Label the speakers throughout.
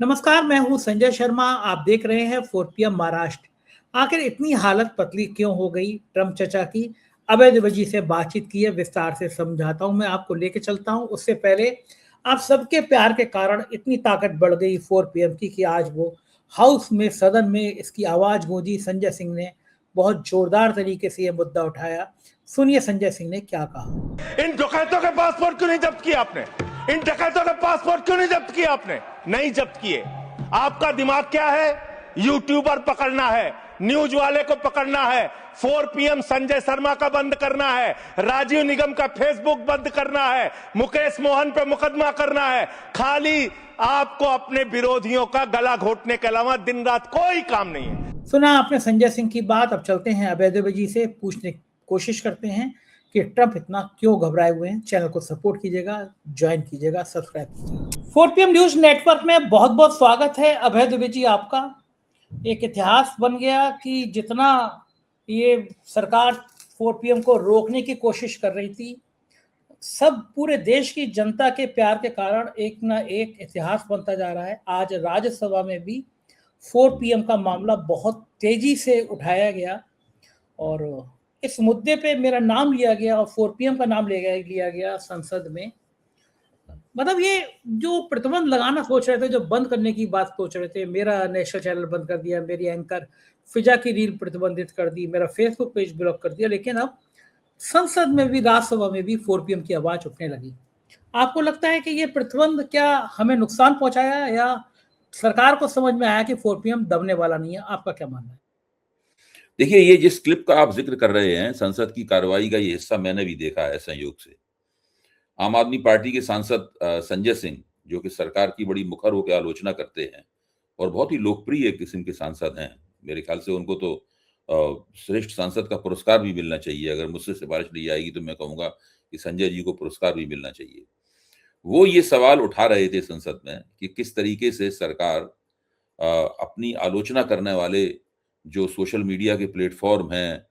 Speaker 1: नमस्कार, मैं हूं संजय शर्मा। आप देख रहे हैं 4 PM महाराष्ट्र। आखिर इतनी हालत पतली क्यों हो गई? ट्रम्प चचा की अभय द्विवेदी से बातचीत की है, विस्तार से समझाता हूं। मैं आपको लेके चलता हूं। उससे पहले आप सबके प्यार के कारण इतनी ताकत बढ़ गई 4 PM की कि आज वो हाउस में, सदन में इसकी आवाज गूंजी। संजय सिंह ने बहुत जोरदार तरीके से यह मुद्दा उठाया। सुनिए संजय सिंह ने क्या कहा।
Speaker 2: इन डकैतों के पासपोर्ट क्यों नहीं जब्त किए आपने? इन डकैतों के पासपोर्ट क्यों नहीं जब्त किए आपने? नहीं जब्त किए। आपका दिमाग क्या है? यूट्यूबर पकड़ना है, न्यूज वाले को पकड़ना है, 4 PM संजय शर्मा का बंद करना है, राजीव निगम का फेसबुक बंद करना है, मुकेश मोहन पे मुकदमा करना है। खाली आपको अपने विरोधियों का गला घोटने के अलावा दिन रात कोई काम नहीं है।
Speaker 1: सुना आपने संजय सिंह की बात। अब चलते हैं अभय द्विवेदी से, पूछने की कोशिश करते हैं कि ट्रंप इतना क्यों घबराए हुए हैं। चैनल को सपोर्ट कीजिएगा, ज्वाइन कीजिएगा, सब्सक्राइब कीजिएगा। 4PM न्यूज नेटवर्क में बहुत बहुत स्वागत है अभय द्विवेदी आपका। एक इतिहास बन गया कि जितना ये सरकार 4PM को रोकने की कोशिश कर रही थी, सब पूरे देश की जनता के प्यार के कारण एक ना एक इतिहास बनता जा रहा है। आज राज्यसभा में भी 4PM का मामला बहुत तेजी से उठाया गया और इस मुद्दे पे मेरा नाम लिया गया और 4PM का नाम लिया गया संसद में। मतलब ये जो प्रतिबंध लगाना सोच रहे थे, जो बंद करने की बात सोच रहे थे, मेरा नेशनल चैनल बंद कर दिया, मेरी एंकर फिजा की रील प्रतिबंधित कर दी, मेरा फेसबुक पेज ब्लॉक कर दिया, लेकिन अब संसद में भी, राज्यसभा में भी 4PM की आवाज उठने लगी। आपको लगता है कि ये प्रतिबंध क्या हमें नुकसान पहुंचाया या सरकार को समझ में आया कि 4PM दबने वाला नहीं है? आपका क्या मानना है?
Speaker 3: देखिए, ये जिस क्लिप का आप जिक्र कर रहे हैं, संसद की कार्रवाई का ये हिस्सा मैंने भी देखा है संयोग से। आम आदमी पार्टी के सांसद संजय सिंह, जो कि सरकार की बड़ी मुखर होकर आलोचना करते हैं और बहुत ही लोकप्रिय किस्म के सांसद हैं। मेरे ख्याल से उनको तो श्रेष्ठ सांसद का पुरस्कार भी मिलना चाहिए। अगर मुझसे सिफारिश ली जाएगी तो मैं कहूंगा कि संजय जी को पुरस्कार भी मिलना चाहिए। वो ये सवाल उठा रहे थे संसद में कि किस तरीके से सरकार अपनी आलोचना करने वाले जो सोशल मीडिया के प्लेटफॉर्म हैं,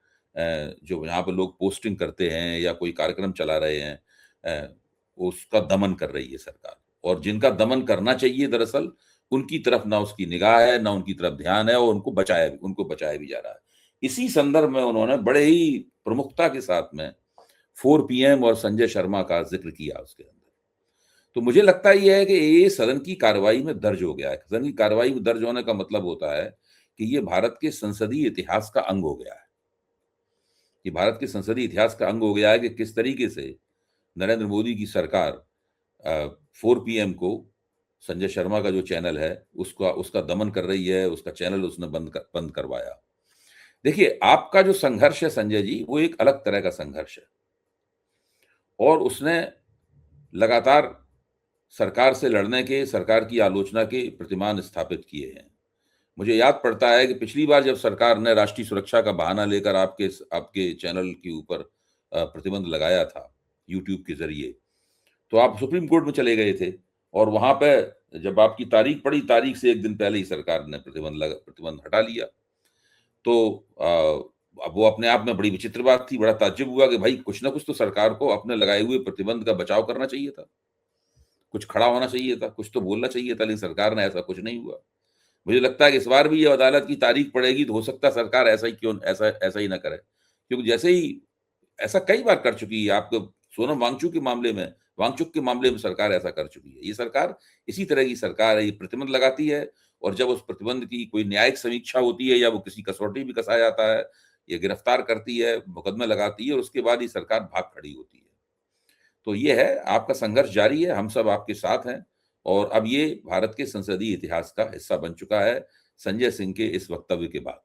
Speaker 3: जो यहाँ पर लोग पोस्टिंग करते हैं या कोई कार्यक्रम चला रहे हैं, उसका दमन कर रही है सरकार। और जिनका दमन करना चाहिए दरअसल, उनकी तरफ ना उसकी निगाह है, ना उनकी तरफ ध्यान है, और उनको बचाया भी जा रहा है। इसी संदर्भ में उन्होंने बड़े ही प्रमुखता के साथ में 4PM और संजय शर्मा का जिक्र किया उसके अंदर। तो मुझे लगता यह है कि ये सदन की कार्रवाई में दर्ज हो गया है। सदन की कार्रवाई में दर्ज होने का मतलब होता है कि ये भारत के संसदीय इतिहास का अंग हो गया है। ये भारत के संसदीय इतिहास का अंग हो गया है कि किस तरीके से नरेंद्र मोदी की सरकार 4PM को, संजय शर्मा का जो चैनल है, उसका दमन कर रही है। उसका चैनल उसने बंद करवाया। देखिए, आपका जो संघर्ष है संजय जी, वो एक अलग तरह का संघर्ष है और उसने लगातार सरकार से लड़ने के, सरकार की आलोचना के प्रतिमान स्थापित किए हैं। मुझे याद पड़ता है कि पिछली बार जब सरकार ने राष्ट्रीय सुरक्षा का बहाना लेकर आपके चैनल के ऊपर प्रतिबंध लगाया था यूट्यूब के जरिए, तो आप सुप्रीम कोर्ट में चले गए थे और वहां पे जब आपकी तारीख पड़ी, तारीख से एक दिन पहले ही सरकार ने प्रतिबंध हटा लिया। तो अब वो अपने आप में बड़ी विचित्र बात थी। बड़ा ताज्जुब हुआ कि भाई कुछ ना कुछ तो सरकार को अपने लगाए हुए प्रतिबंध का बचाव करना चाहिए था, कुछ खड़ा होना चाहिए था, कुछ तो बोलना चाहिए था, लेकिन सरकार ने ऐसा कुछ नहीं हुआ। मुझे लगता है कि इस बार भी ये अदालत की तारीख पड़ेगी तो हो सकता है सरकार ऐसा ही ना करे, क्योंकि जैसे ही ऐसा कई बार कर चुकी है। आपको सोनम वांगचुक के मामले में सरकार ऐसा कर चुकी है। ये सरकार इसी तरह की सरकार है। ये प्रतिबंध लगाती है और जब उस प्रतिबंध की कोई न्यायिक समीक्षा होती है या वो किसी कसौटी भी कसा जाता है, ये गिरफ्तार करती है, मुकदमे लगाती है और उसके बाद ही सरकार भाग खड़ी होती है। तो ये है, आपका संघर्ष जारी है, हम सब आपके साथ हैं और अब ये भारत के संसदीय इतिहास का हिस्सा बन चुका है संजय सिंह के इस वक्तव्य के बाद।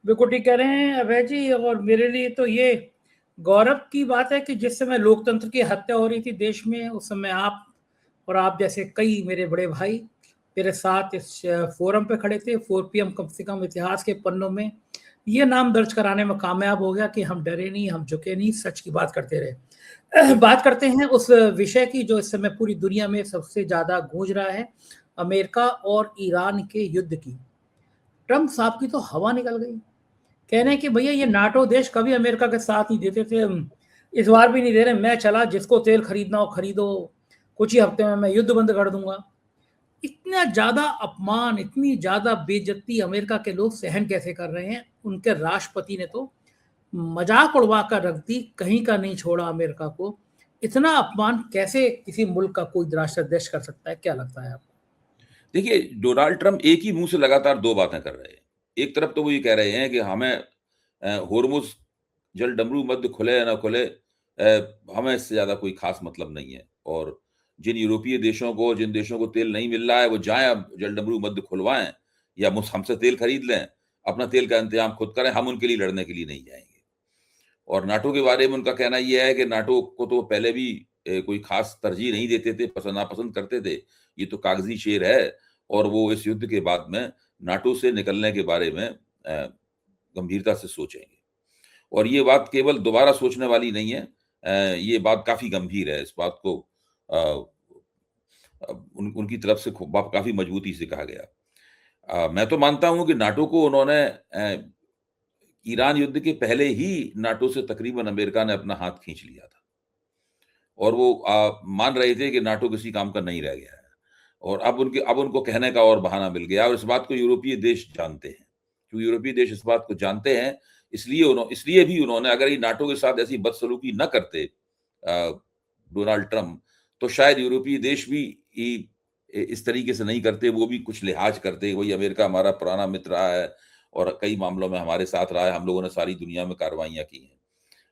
Speaker 1: बिल्कुल ठीक कह रहे हैं अभय जी। और मेरे लिए तो ये गौरव की बात है कि जिस समय लोकतंत्र की हत्या हो रही थी देश में, उस समय आप और आप जैसे कई मेरे बड़े भाई मेरे साथ इस फोरम पे खड़े थे। 4PM कम से कम इतिहास के पन्नों में ये नाम दर्ज कराने में कामयाब हो गया कि हम डरे नहीं, हम झुके नहीं, सच की बात करते रहे। बात करते हैं उस विषय की जो इस समय पूरी दुनिया में सबसे ज्यादा गूंज रहा है, अमेरिका और ईरान के युद्ध की। ट्रम्प साहब की तो हवा निकल गई, कह रहे हैं कि भैया ये नाटो देश कभी अमेरिका के साथ नहीं देते थे, इस बार भी नहीं दे रहे। मैं चला, जिसको तेल खरीदना हो खरीदो, कुछ ही हफ्ते में मैं युद्ध बंद कर दूंगा। इतना ज्यादा अपमान, इतनी ज्यादा बेइज्जती अमेरिका के लोग सहन कैसे कर रहे हैं? उनके राष्ट्रपति ने तो मजाक उड़वा कर रख दी, कहीं का नहीं छोड़ा अमेरिका को। इतना अपमान कैसे किसी मुल्क का कोई राष्ट्राध्यक्ष कर सकता है? क्या लगता है आपको?
Speaker 3: देखिए, डोनाल्ड ट्रंप एक ही मुंह से लगातार दो बातें कर रहे हैं। एक तरफ तो वो ये कह रहे हैं कि हमें होर्मुज जल डमरू मध्य खुले या ना खुले, हमें इससे ज्यादा कोई खास मतलब नहीं है, और जिन यूरोपीय देशों को, जिन देशों को तेल नहीं मिल रहा है, वो जाएं अब जल डमरू मध्य खुलवाएं या हमसे तेल खरीद लें, अपना तेल का इंतजाम खुद करें, हम उनके लिए लड़ने के लिए नहीं जाएंगे। और नाटो के बारे में उनका कहना यह है कि नाटो को तो पहले भी कोई खास तरजीह नहीं देते थे, नापसंद करते थे, ये तो कागजी शेर है, और वो इस युद्ध के बाद में नाटो से निकलने के बारे में गंभीरता से सोचेंगे। और ये बात केवल दोबारा सोचने वाली नहीं है, ये बात काफी गंभीर है। इस बात को उनकी तरफ से काफी मजबूती से कहा गया। मैं तो मानता हूं कि नाटो को उन्होंने ईरान युद्ध के पहले ही नाटो से तकरीबन अमेरिका ने अपना हाथ खींच लिया था, और वो मान रहे थे कि नाटो किसी काम का नहीं रह गया है, और अब उनको कहने का और बहाना मिल गया। और इस बात को यूरोपीय देश जानते हैं, क्योंकि यूरोपीय देश इस बात को जानते हैं, इसलिए भी उन्होंने, अगर ये नाटो के साथ ऐसी बदसलूकी न करते डोनाल्ड ट्रंप, तो शायद यूरोपीय देश भी इस तरीके से नहीं करते, वो भी कुछ लिहाज करते। वही अमेरिका हमारा पुराना मित्र रहा है और कई मामलों में हमारे साथ रहा है, हम लोगों ने सारी दुनिया में कार्रवाइयां की हैं,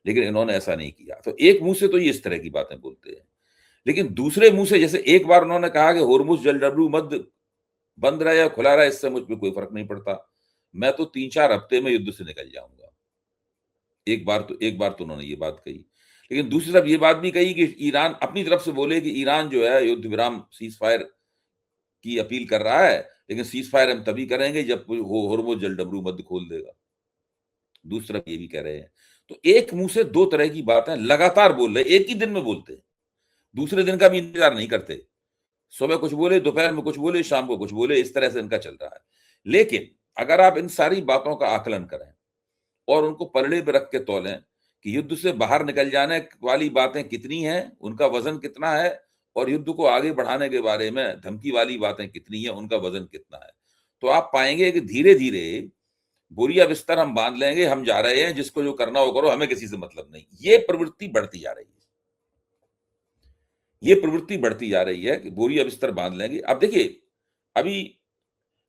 Speaker 3: लेकिन इन्होंने ऐसा नहीं किया। तो एक मुंह से तो ये इस तरह की बातें बोलते हैं, लेकिन दूसरे मुंह से, जैसे एक बार उन्होंने कहा कि होर्मुज जल डमरू मध्य बंद रहे या खुला रहे, इससे मुझ पर कोई फर्क नहीं पड़ता, मैं तो 3-4 हफ्ते में युद्ध से निकल जाऊंगा। एक बार तो उन्होंने ये बात कही, लेकिन दूसरी तरफ ये बात भी कही कि ईरान अपनी तरफ से बोले कि ईरान जो है युद्ध विराम, सीज फायर की अपील कर रहा है, लेकिन सीज फायर हम तभी करेंगे जब होर्मुज जल डमरू मध्य खोल देगा। दूसरी तरफ ये भी कह रहे हैं। तो एक मुंह से दो तरह की बातें लगातार बोल रहे, एक ही दिन में बोलते हैं, दूसरे दिन का भी इंतजार नहीं करते। सुबह कुछ बोले, दोपहर में कुछ बोले, शाम को कुछ बोले, इस तरह से इनका चल रहा है। लेकिन अगर आप इन सारी बातों का आकलन करें और उनको पलड़े पर रख के तौलें कि युद्ध से बाहर निकल जाने वाली बातें कितनी हैं, उनका वजन कितना है, और युद्ध को आगे बढ़ाने के बारे में धमकी वाली बातें कितनी है, उनका वजन कितना है, तो आप पाएंगे कि धीरे धीरे बोरिया बिस्तर हम बांध लेंगे, हम जा रहे हैं, जिसको जो करना हो करो, हमें किसी से मतलब नहीं। ये प्रवृत्ति बढ़ती जा रही है, ये प्रवृत्ति बढ़ती जा रही है कि बोरिया बिस्तर बांध लेंगे। अब देखिए, अभी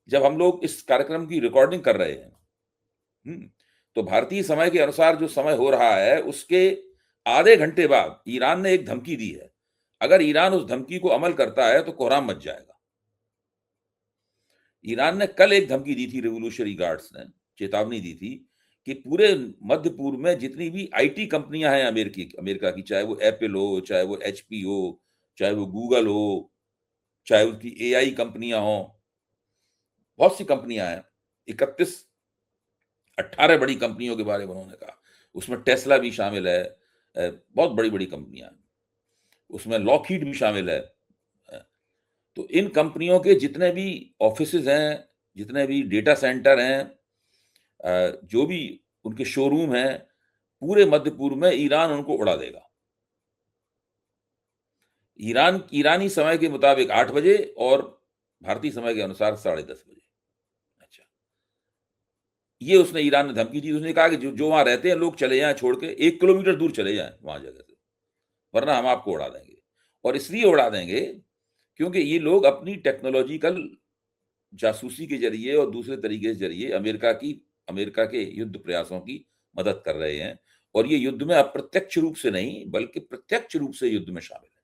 Speaker 3: जब हम लोग इस कार्यक्रम की रिकॉर्डिंग कर रहे हैं, तो भारतीय समय के अनुसार जो समय हो रहा है, उसके आधे घंटे बाद ईरान ने एक धमकी दी है। अगर ईरान उस धमकी को अमल करता है तो कोहराम मच जाएगा। ईरान ने कल एक धमकी दी थी, रिवोल्यूशनरी गार्ड्स ने चेतावनी दी थी कि पूरे मध्य पूर्व में जितनी भी आईटी कंपनियां हैं अमेरिका की, चाहे वो एप्पल हो, चाहे वो एचपी हो, चाहे वो गूगल हो, चाहे उसकी एआई कंपनियां हो, बहुत सी कंपनियां हैं, 18 बड़ी कंपनियों के बारे में उन्होंने कहा। उसमें टेस्ला भी शामिल है, बहुत बड़ी बड़ी कंपनियां, उसमें लॉकहीड भी शामिल है। तो इन कंपनियों के जितने भी ऑफिसेज हैं, जितने भी डेटा सेंटर हैं, जो भी उनके शोरूम हैं, पूरे मध्य पूर्व में ईरान उनको उड़ा देगा। ईरानी समय के मुताबिक 8 बजे और भारतीय समय के अनुसार 10:30 बजे। अच्छा, ये उसने ईरान ने धमकी दी। उसने कहा कि जो वहां रहते हैं लोग चले जाएं, छोड़ के 1 किलोमीटर दूर चले जाएं वहां जगह से, वरना हम आपको उड़ा देंगे। और इसलिए उड़ा देंगे क्योंकि ये लोग अपनी टेक्नोलॉजिकल जासूसी के जरिए और दूसरे तरीके के जरिए अमेरिका के युद्ध प्रयासों की मदद कर रहे हैं, और ये युद्ध में अप्रत्यक्ष रूप से नहीं बल्कि प्रत्यक्ष रूप से युद्ध में शामिल है।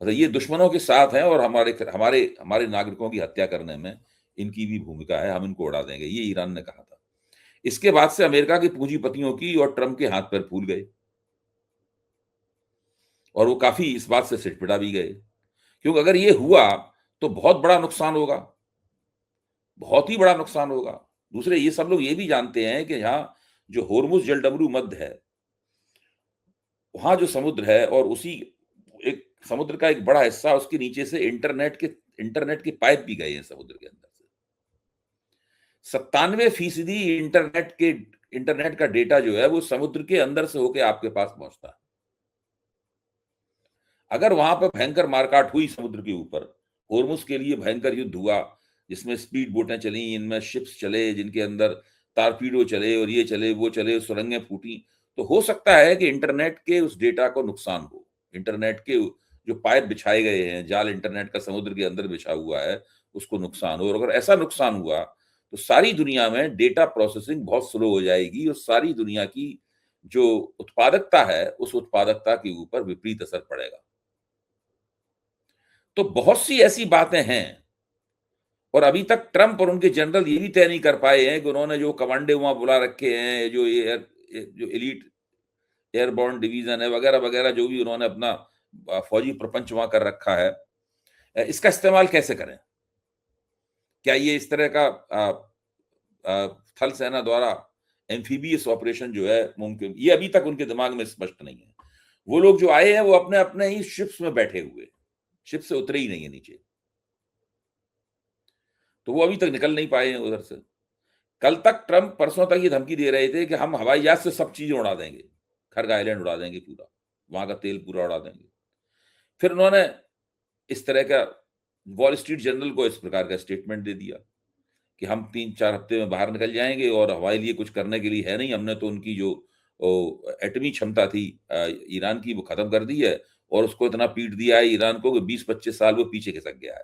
Speaker 3: मतलब ये दुश्मनों के साथ हैं, और हमारे नागरिकों की हत्या करने में इनकी भी भूमिका है। हम इनको उड़ा देंगे, ये ईरान ने कहा था। इसके बाद से अमेरिका के पूंजीपतियों की और ट्रंप के हाथ पैर फूल गए, और वो काफी इस बात से सिटपिटा भी गए, क्योंकि अगर ये हुआ तो बहुत बड़ा नुकसान होगा, बहुत ही बड़ा नुकसान होगा। दूसरे, ये सब लोग ये भी जानते हैं कि यहाँ जो होर्मुज जल डमरू मध्य है, वहां जो समुद्र है, और उसी एक समुद्र का एक बड़ा हिस्सा, उसके नीचे से इंटरनेट के पाइप भी गए हैं समुद्र के अंदर से। 97% इंटरनेट का डेटा जो है वो समुद्र के अंदर से होकर आपके पास पहुंचता है। अगर वहां पर भयंकर मारकाट हुई समुद्र के ऊपर, होर्मुज के लिए भयंकर युद्ध हुआ, जिसमें स्पीड बोटें चली, इनमें शिप्स चले, जिनके अंदर टारपीडो चले और ये चले वो चले, सुरंगें फूटी। तो हो सकता है कि इंटरनेट के उस डेटा को नुकसान हो, इंटरनेट के जो पाइप बिछाए गए हैं, जाल इंटरनेट का समुद्र के अंदर बिछा हुआ है, उसको नुकसान हो। और अगर ऐसा नुकसान हुआ तो सारी दुनिया में डेटा प्रोसेसिंग बहुत स्लो हो जाएगी और सारी दुनिया की जो उत्पादकता है उस उत्पादकता के ऊपर विपरीत असर पड़ेगा। तो बहुत सी ऐसी बातें हैं और अभी तक ट्रंप और उनके जनरल ये भी तय नहीं कर पाए हैं कि उन्होंने जो कमांडे वहां बुला रखे हैं, जो एलीट एयरबोर्न डिवीजन है वगैरह वगैरह, जो भी उन्होंने अपना फौजी प्रपंच वहां कर रखा है, इसका इस्तेमाल कैसे करें? क्या ये इस तरह का थल सेना द्वारा एम्फीबियस ऑपरेशन जो है मुमकिन? ये अभी तक उनके दिमाग में स्पष्ट नहीं है। वो लोग जो आए हैं वो अपने अपने ही शिप्स में बैठे हुए, शिप से उतरे ही नहीं है नीचे, तो वो अभी तक निकल नहीं पाए हैं उधर से। कल तक ट्रंप परसों तक ये धमकी दे रहे थे कि हम हवाई जहाज से सब चीजें उड़ा देंगे, खरग आइलैंड उड़ा देंगे, पूरा वहां का तेल पूरा उड़ा देंगे। फिर उन्होंने इस तरह का वॉल स्ट्रीट जर्नल को इस प्रकार का स्टेटमेंट दे दिया कि हम 3-4 हफ्ते में बाहर निकल जाएंगे और हमारे लिए कुछ करने के लिए है नहीं, हमने तो उनकी जो एटमी क्षमता थी ईरान की वो खत्म कर दी है और उसको इतना पीट दिया है ईरान को कि 20-25 साल वो पीछे खिसक गया है।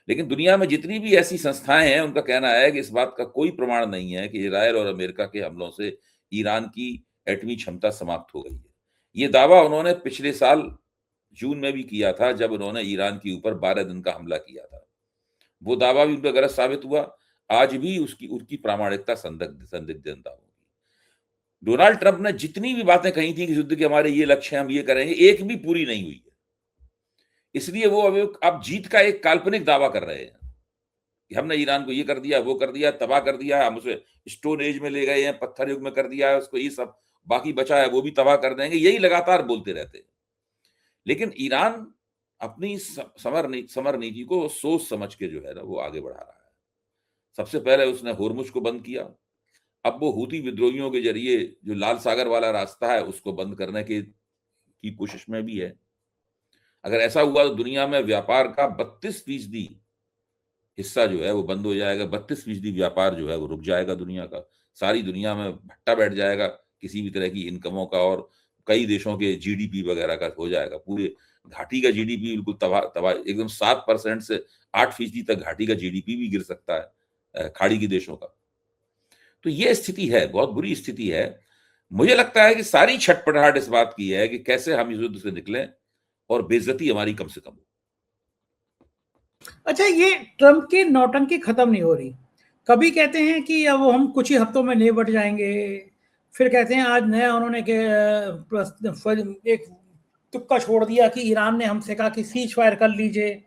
Speaker 3: लेकिन दुनिया में जितनी भी ऐसी संस्थाएं हैं उनका कहना है कि इस बात का कोई प्रमाण नहीं है कि इजराइल और अमेरिका के हमलों से ईरान की एटमी क्षमता समाप्त हो गई है। ये दावा उन्होंने पिछले साल जून में भी किया था जब उन्होंने ईरान के ऊपर 12 दिन का हमला किया था। वो दावा भी उनका गलत साबित हुआ। आज भी उसकी प्रामाणिकता संदिग्धता होगी। डोनाल्ड ट्रंप ने जितनी भी बातें कही थी कि युद्ध के हमारे ये लक्ष्य हम ये करेंगे, एक भी पूरी नहीं हुई है। इसलिए वो अब जीत का एक काल्पनिक दावा कर रहे हैं कि हमने ईरान को ये कर दिया, वो कर दिया, तबाह कर दिया, हम उसे स्टोन एज में ले गए हैं, पत्थर युग में कर दिया है उसको, ये सब बाकी बचा है वो भी तबाह कर देंगे, यही लगातार बोलते रहते हैं। लेकिन ईरान अपनी समर नीति को सोच समझ के जो है ना वो आगे बढ़ा रहा है। सबसे पहले उसने होर्मुज को बंद किया, अब वो हूती विद्रोहियों के जरिए जो लाल सागर वाला रास्ता है उसको बंद करने की कोशिश में भी है। अगर ऐसा हुआ तो दुनिया में व्यापार का 32% हिस्सा जो है वो बंद हो जाएगा। 32% व्यापार जो है वो रुक जाएगा दुनिया का। सारी दुनिया में भट्टा बैठ जाएगा किसी भी तरह की इनकमों का और कई देशों के जीडीपी वगैरह का हो जाएगा। पूरे घाटी का जीडीपी बिल्कुल तबाह एकदम 7% से 8% तक घाटी का जीडीपी भी गिर सकता है खाड़ी के देशों का। तो ये स्थिति है, बहुत बुरी स्थिति है। मुझे लगता है कि सारी छटपटाहट इस बात की है कि कैसे हम इस युद्ध से निकलें और बेइज्जती हमारी कम से कम हो।
Speaker 1: अच्छा, ये ट्रंप की नौटंकी खत्म नहीं हो रही। कभी कहते हैं कि अब हम कुछ ही हफ्तों में निपट जाएंगे, फिर कहते हैं आज नया उन्होंने एक तुक्का छोड़ दिया कि ईरान ने हमसे कहा कि सीज फायर कर लीजिए,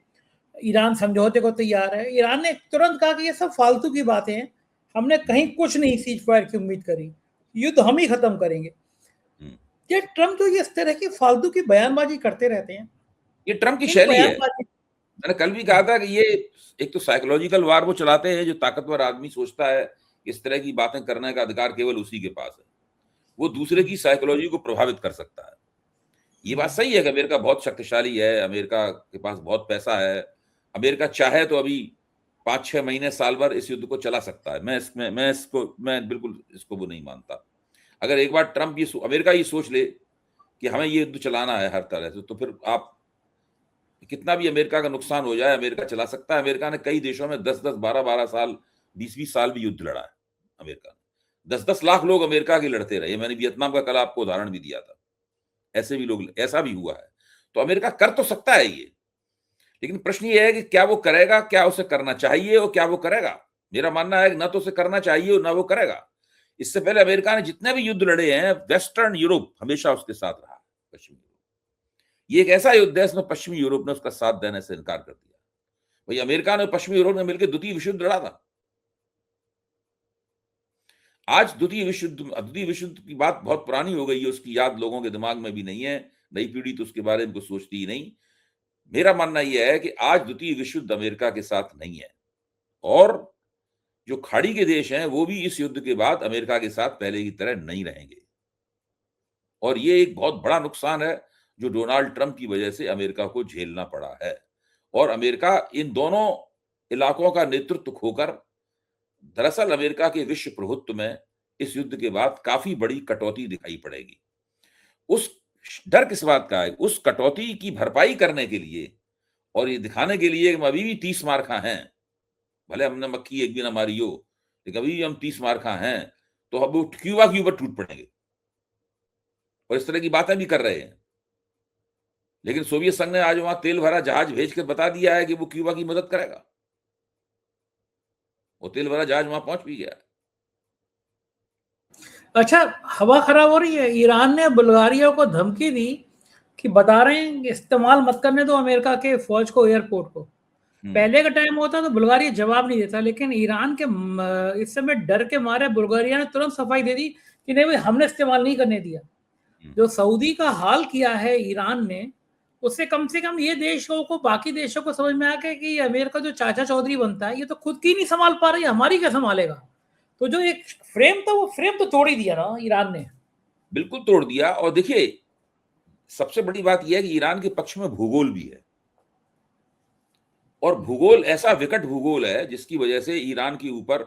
Speaker 1: ईरान समझौते को तैयार है। ईरान ने तुरंत कहा कि ये सब फालतू की बातें हैं, हमने कहीं कुछ नहीं सीज फायर की उम्मीद करी, युद्ध हम ही खत्म करेंगे। ये ट्रंप जो इस तरह की फालतू की बयानबाजी करते रहते हैं,
Speaker 3: ये ट्रंप की शैली है। मैंने कल भी कहा था कि ये एक तो साइकोलॉजिकल वार वो चलाते हैं। जो ताकतवर आदमी सोचता है इस तरह की बातें करने का अधिकार केवल उसी के पास है, वो दूसरे की साइकोलॉजी को प्रभावित कर सकता है। ये बात सही है कि अमेरिका बहुत शक्तिशाली है, अमेरिका के पास बहुत पैसा है, अमेरिका चाहे तो अभी 5-6 महीने साल भर इस युद्ध को चला सकता है। मैं बिल्कुल इसको वो नहीं मानता। अगर एक बार ट्रंप अमेरिका ये सोच ले कि हमें ये युद्ध चलाना है हर तरह से, तो फिर आप कितना भी अमेरिका का नुकसान हो जाए अमेरिका चला सकता है। अमेरिका ने कई देशों में 10-10, 12-12 साल, 20-20 साल भी युद्ध लड़ा है। अमेरिका ने 10-10 लाख लोग अमेरिका के लड़ते रहे। मैंने वियतनाम का कल आपको उदाहरण भी दिया था। ऐसे भी लोग, ऐसा भी हुआ है। तो अमेरिका कर तो सकता है ये, लेकिन प्रश्न ये है कि क्या वो करेगा, क्या उसे करना चाहिए और क्या वो करेगा। मेरा मानना है कि ना तो उसे करना चाहिए और ना वो करेगा। इससे पहले अमेरिका ने जितने भी युद्ध लड़े हैं, वेस्टर्न यूरोप हमेशा उसके साथ रहा, पश्चिमी यूरोप। ये एक ऐसा युद्ध है इसमें पश्चिमी यूरोप ने उसका साथ देने से इनकार कर दिया। भाई अमेरिका ने पश्चिमी यूरोप ने मिलकर द्वितीय विश्व युद्ध लड़ा था। आज द्वितीय विश्व युद्ध की बात बहुत पुरानी हो गई है, उसकी याद लोगों के दिमाग में भी नहीं है। नई पीढ़ी तो उसके बारे में कुछ सोचती ही नहीं। मेरा मानना यह है कि आज द्वितीय विश्व युद्ध अमेरिका के साथ नहीं है और जो खाड़ी के देश हैं वो भी इस युद्ध के बाद अमेरिका के साथ पहले की तरह नहीं रहेंगे। और ये एक बहुत बड़ा नुकसान है जो डोनाल्ड ट्रंप की वजह से अमेरिका को झेलना पड़ा है। और अमेरिका इन दोनों इलाकों का नेतृत्व खोकर, दरअसल अमेरिका के विश्व प्रभुत्व में इस युद्ध के बाद काफी बड़ी कटौती दिखाई पड़ेगी। उस डर किस बात का है? उस कटौती की भरपाई करने के लिए और ये दिखाने के लिए कि हम अभी भी 30 मार खा हैं, भले हमने मक्खी एक भी ना मारी हो, लेकिन अभी भी हम 30 मार खा हैं, तो अब वो क्यूबा के ऊपर टूट पड़ेंगे और इस तरह की बातें भी कर रहे हैं। लेकिन सोवियत संघ ने आज वहां तेल भरा जहाज भेजकर बता दिया है कि वो क्यूबा की मदद करेगा। वो तेल भरा जहाज वहां पहुंच भी गया।
Speaker 1: अच्छा, हवा खराब हो रही है। ईरान ने बुल्गारिया को धमकी दी कि बता रहे हैं इस्तेमाल मत करने दो अमेरिका के फौज को, एयरपोर्ट को। पहले का टाइम होता तो बुल्गारिया जवाब नहीं देता, लेकिन ईरान के इस समय डर के मारे बुल्गारिया ने तुरंत सफाई दे दी कि नहीं भाई, हमने इस्तेमाल नहीं करने दिया। जो सऊदी का हाल किया है ईरान ने, उससे कम से कम ये देशों को, बाकी देशों को समझ में आ गया कि अमेरिका जो चाचा चौधरी बनता है, ये तो खुद की नहीं संभाल पा रही, हमारी क्या संभालेगा। तो जो एक फ्रेम था, वो फ्रेम तो तोड़ ही दिया ना ईरान ने।
Speaker 3: बिल्कुल तोड़ दिया। और देखिए, सबसे बड़ी बात यह है कि ईरान के पक्ष में भूगोल भी है, और भूगोल ऐसा विकट भूगोल है जिसकी वजह से ईरान के ऊपर,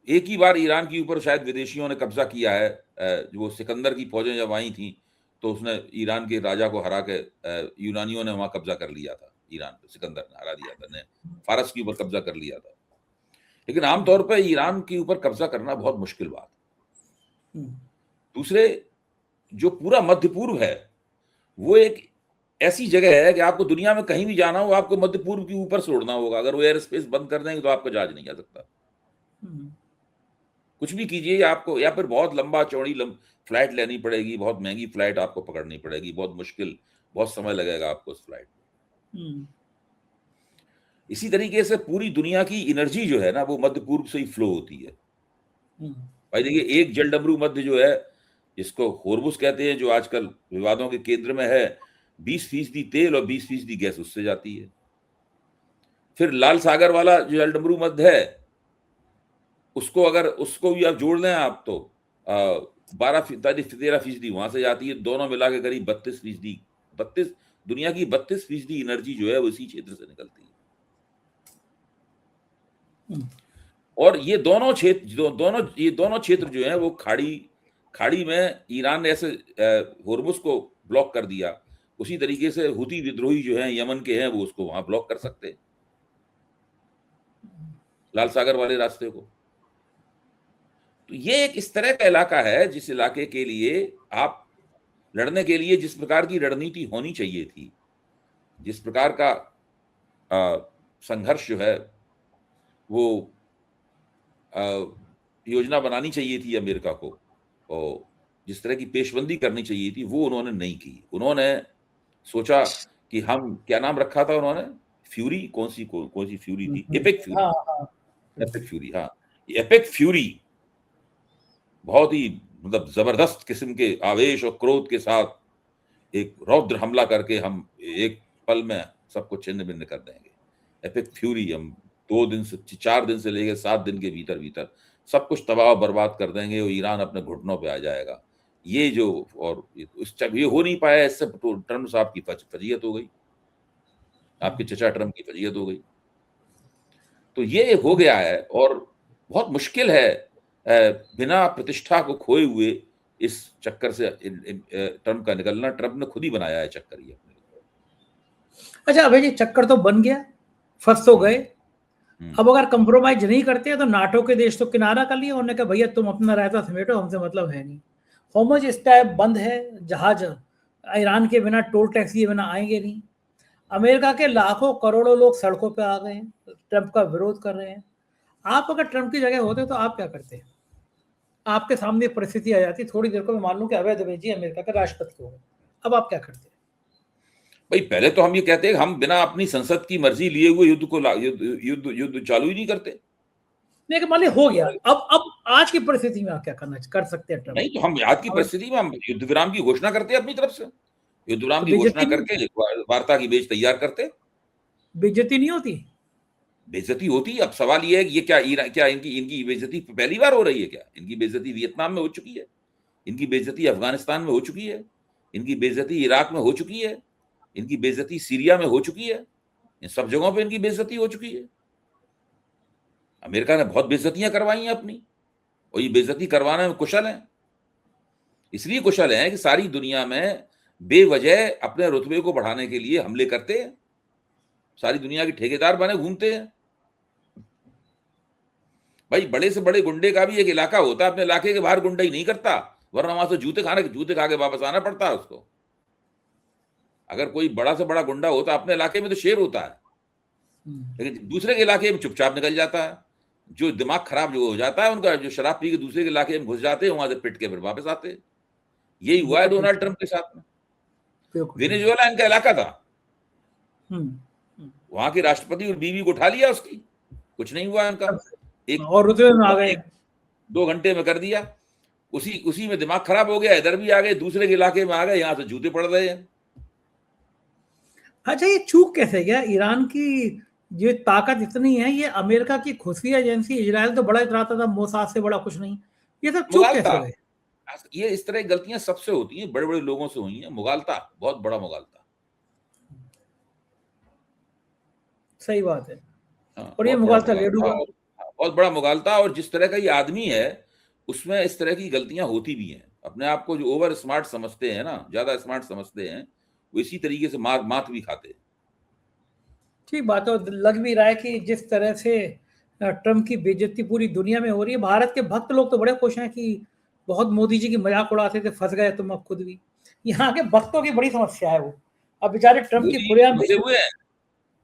Speaker 3: एक ही बार ईरान के ऊपर शायद विदेशियों ने कब्जा किया है। जो सिकंदर की फौजें जब आई थी तो उसने ईरान के राजा को हरा के, यूनानियों ने वहां कब्जा कर लिया था। ईरान पे सिकंदर ने हरा दिया था, ने फारस के ऊपर कब्जा कर लिया था। लेकिन आमतौर पर ईरान के ऊपर कब्जा करना बहुत मुश्किल बात है। दूसरे, जो पूरा मध्य पूर्व है वो एक ऐसी जगह है कि आपको दुनिया में कहीं भी जाना हो, आपको मध्य पूर्व के ऊपर से उड़ना होगा। अगर वो एयर स्पेस बंद कर देंगे तो आपका जहाज नहीं जा सकता। कुछ भी कीजिए आपको, या फिर बहुत लंबा चौड़ी फ्लाइट लेनी पड़ेगी, बहुत महंगी फ्लाइट आपको पकड़नी पड़ेगी, बहुत मुश्किल, बहुत समय लगेगा आपको उस फ्लाइट में। इसी तरीके से पूरी दुनिया की एनर्जी जो है ना, वो मध्य पूर्व से ही फ्लो होती है। भाई देखिए, एक जलडमरू मध्य जो है, जिसको होर्मुज कहते हैं, जो आजकल विवादों के केंद्र में है, 20% तेल और 20% गैस उससे जाती है। फिर लाल सागर वाला जो जलडमरू मध्य है, उसको भी आप जोड़ लें आप, तो 13% वहां से जाती है। दोनों मिला के करीब 32%, दुनिया की 32% एनर्जी जो है वो इसी क्षेत्र से निकलती है। और ये दोनों क्षेत्र जो है वो खाड़ी में ईरान ने ऐसे होर्मुज को ब्लॉक कर दिया। उसी तरीके से हुती विद्रोही जो है यमन के हैं, वो उसको वहां ब्लॉक कर सकते हैं, लाल सागर वाले रास्ते को। तो ये एक इस तरह का इलाका है जिस इलाके के लिए आप लड़ने के लिए जिस प्रकार की रणनीति होनी चाहिए थी, जिस प्रकार का संघर्ष जो है वो योजना बनानी चाहिए थी अमेरिका को, और जिस तरह की पेशबंदी करनी चाहिए थी, वो उन्होंने नहीं की। उन्होंने सोचा कि हम, क्या नाम रखा था उन्होंने, फ्यूरी, कौन सी फ्यूरी थी, एपिक फ्यूरी। हाँ, एपिक फ्यूरी बहुत ही मतलब जबरदस्त किस्म के आवेश और क्रोध के साथ एक रौद्र हमला करके हम एक पल में सबको छिन्न भिन्न कर देंगे। एपिक फ्यूरी, हम 2 दिन से 4 दिन से लेकर 7 दिन के भीतर सब कुछ तबाह बर्बाद कर देंगे और ईरान अपने घुटनों पे आ जाएगा। ये जो, और ये हो नहीं पाया, इससे तो ट्रम्प साहब की फजीयत हो गई, आपके चचा ट्रम्प की फजीयत हो गई। तो ये हो गया है, और बहुत मुश्किल है बिना प्रतिष्ठा को खोए हुए इस चक्कर से ट्रम्प का निकलना। ट्रम्प ने खुद ही बनाया है चक्कर ये अपने लिए।
Speaker 1: अच्छा अभय जी, चक्कर तो बन गया, फंस तो गए। अब अगर कंप्रोमाइज नहीं करते तो नाटो के देश तो किनारा कर लिए, उन्होंने कहा भैया तुम अपना रायता समेटो, हमसे मतलब है नहीं। होर्मुज स्ट्रैप बंद है, जहाज ईरान के बिना, टोल टैक्स के बिना आएंगे नहीं। अमेरिका के लाखों करोड़ों लोग सड़कों पे आ गए हैं, ट्रंप का विरोध कर रहे हैं। आप अगर ट्रंप की जगह होते तो आप क्या करते? आपके सामने परिस्थिति आ जाती, थोड़ी देर को मैं मान लूं कि अभय दुबे जी अमेरिका के राष्ट्रपति हो गए, अब आप क्या करते?
Speaker 3: भाई पहले तो हम ये कहते हैं हम बिना अपनी संसद की मर्जी लिए हुए युद्ध चालू ही नहीं करते।
Speaker 1: नहीं, मान हो गया, अब आज की परिस्थिति में आप क्या कर सकते हैं?
Speaker 3: नहीं, तो हम आज की परिस्थिति में हम युद्ध विराम की घोषणा करते हैं अपनी तरफ से, युद्ध विराम की घोषणा करके वार्ता की बेच तैयार करते।
Speaker 1: बेइज्जती नहीं होती?
Speaker 3: बेइज्जती होती। अब सवाल ये है कि ये क्या इनकी बेइज्जती पहली बार हो रही है क्या? इनकी बेइज्जती वियतनाम में हो चुकी है, इनकी बेइज्जती अफगानिस्तान में हो चुकी है, इनकी बेइज्जती इराक में हो चुकी है। इनकी बेइज्जती सीरिया में हो चुकी है, इन सब जगहों पे इनकी बेइज्जती हो चुकी है। अमेरिका ने बहुत बेइज्जतियां करवाई हैं अपनी, और ये बेइज्जती करवाने में कुशल हैं। इसलिए कुशल हैं कि सारी दुनिया में बेवजह अपने रुतबे को बढ़ाने के लिए हमले करते हैं, सारी दुनिया के ठेकेदार बने घूमते हैं। भाई बड़े से बड़े गुंडे का भी एक इलाका होता है, अपने इलाके के बाहर गुंडा ही नहीं करता, वरना वहां से जूते खा के वापस आना पड़ता है उसको। अगर कोई बड़ा से बड़ा गुंडा होता अपने इलाके में तो शेर होता है, लेकिन दूसरे के इलाके में चुपचाप निकल जाता है। जो दिमाग खराब जो हो जाता है उनका, जो शराब पी के दूसरे के इलाके में घुस जाते हैं, वहां से पिट के फिर वापस आते हैं। यही हुआ है डोनाल्ड ट्रंप के साथ में। वेनेजुएला इनका इलाका था, वहां के राष्ट्रपति और बीवी को उठा लिया उसकी, कुछ नहीं हुआ इनका, एक
Speaker 1: और रुतबे में आ गए,
Speaker 3: 2 घंटे में कर दिया। उसी में दिमाग खराब हो गया, इधर भी आ गए, दूसरे के इलाके में आ गए, यहाँ से जूते पड़ रहे हैं।
Speaker 1: अच्छा, ये चूक कैसे गया? ईरान की ये ताकत इतनी है, ये अमेरिका की खुफिया एजेंसी इजराइल तो बड़ा इतराता था, मोसाद से बड़ा कुछ नहीं, ये सब चूक कैसे गए?
Speaker 3: ये इस तरह की गलतियां सबसे होती हैं, बड़े बड़े लोगों से हुई हैं। मुगालता, बहुत बड़ा मुगालता।
Speaker 1: सही बात है। और ये मुगालता
Speaker 3: बहुत बड़ा मुगालता, और जिस तरह का ये आदमी है उसमें इस तरह की गलतियां होती भी हैं। अपने आप को जो ओवर स्मार्ट समझते हैं ना, ज्यादा स्मार्ट समझते हैं, वो इसी तरीके से मात भी खाते हैं।
Speaker 1: ठीक बात है। लग भी रहा है कि जिस तरह से ट्रंप की बेइज्जती पूरी दुनिया में हो रही है, भारत के भक्त लोग तो बड़े खुश हैं कि बहुत मोदी जी की मजाक उड़ाते थे, फंस गए तुम अब खुद भी। यहाँ के भक्तों की बड़ी समस्या है वो, अब बेचारे ट्रंप की खुलेआम
Speaker 3: फंसे हुए हैं।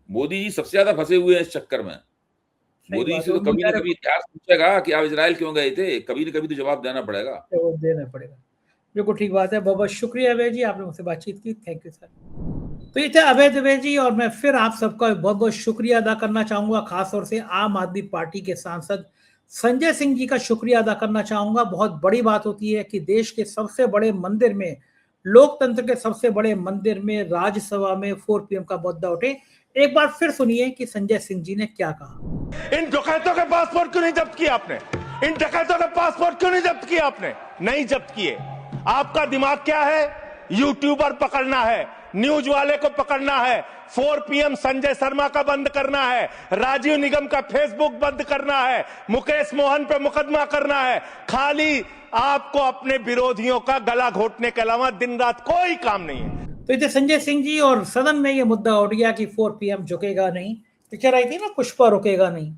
Speaker 3: मोदी जी सबसे ज्यादा फंसे हुए हैं इस चक्कर में। मोदी जी से तो कभी ना कभी इतिहास पूछेगा कि आप इजराइल क्यों गए थे, कभी ना कभी तो जवाब देना पड़ेगा।
Speaker 1: बिल्कुल ठीक बात है। बहुत बहुत शुक्रिया अभय जी, आपने मुझसे बातचीत की, थैंक यू सर। तो ये थे अभय दुबे जी, और मैं फिर आप सबका बहुत बहुत शुक्रिया अदा करना चाहूंगा, खासतौर से आम आदमी पार्टी के सांसद संजय सिंह जी का शुक्रिया अदा करना चाहूंगा। बहुत बड़ी बात होती है कि देश के सबसे बड़े मंदिर में, लोकतंत्र के सबसे बड़े मंदिर में, राज्यसभा में 4 PM का मुद्दा उठे। एक बार फिर सुनिए कि संजय सिंह जी ने क्या कहा।
Speaker 2: इन डकैतों के पासपोर्ट क्यों नहीं जब्त किया आपने? इन डकैतों के पासपोर्ट क्यों नहीं जब्त किया आपने? नहीं जब्त किए। आपका दिमाग क्या है? यूट्यूबर पकड़ना है, न्यूज वाले को पकड़ना है, 4 PM संजय शर्मा का बंद करना है, राजीव निगम का फेसबुक बंद करना है, मुकेश मोहन पे मुकदमा करना है। खाली आपको अपने विरोधियों का गला घोटने के अलावा दिन रात कोई काम नहीं है।
Speaker 1: तो इतने संजय सिंह जी, और सदन में ये मुद्दा उठ गया कि 4 PM झुकेगा नहीं। पिक्चर आई थी ना पुष्पा, रुकेगा नहीं,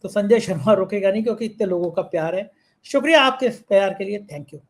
Speaker 1: तो संजय शर्मा रुकेगा नहीं, क्योंकि इतने लोगों का प्यार है। शुक्रिया आपके इस प्यार के लिए, थैंक यू।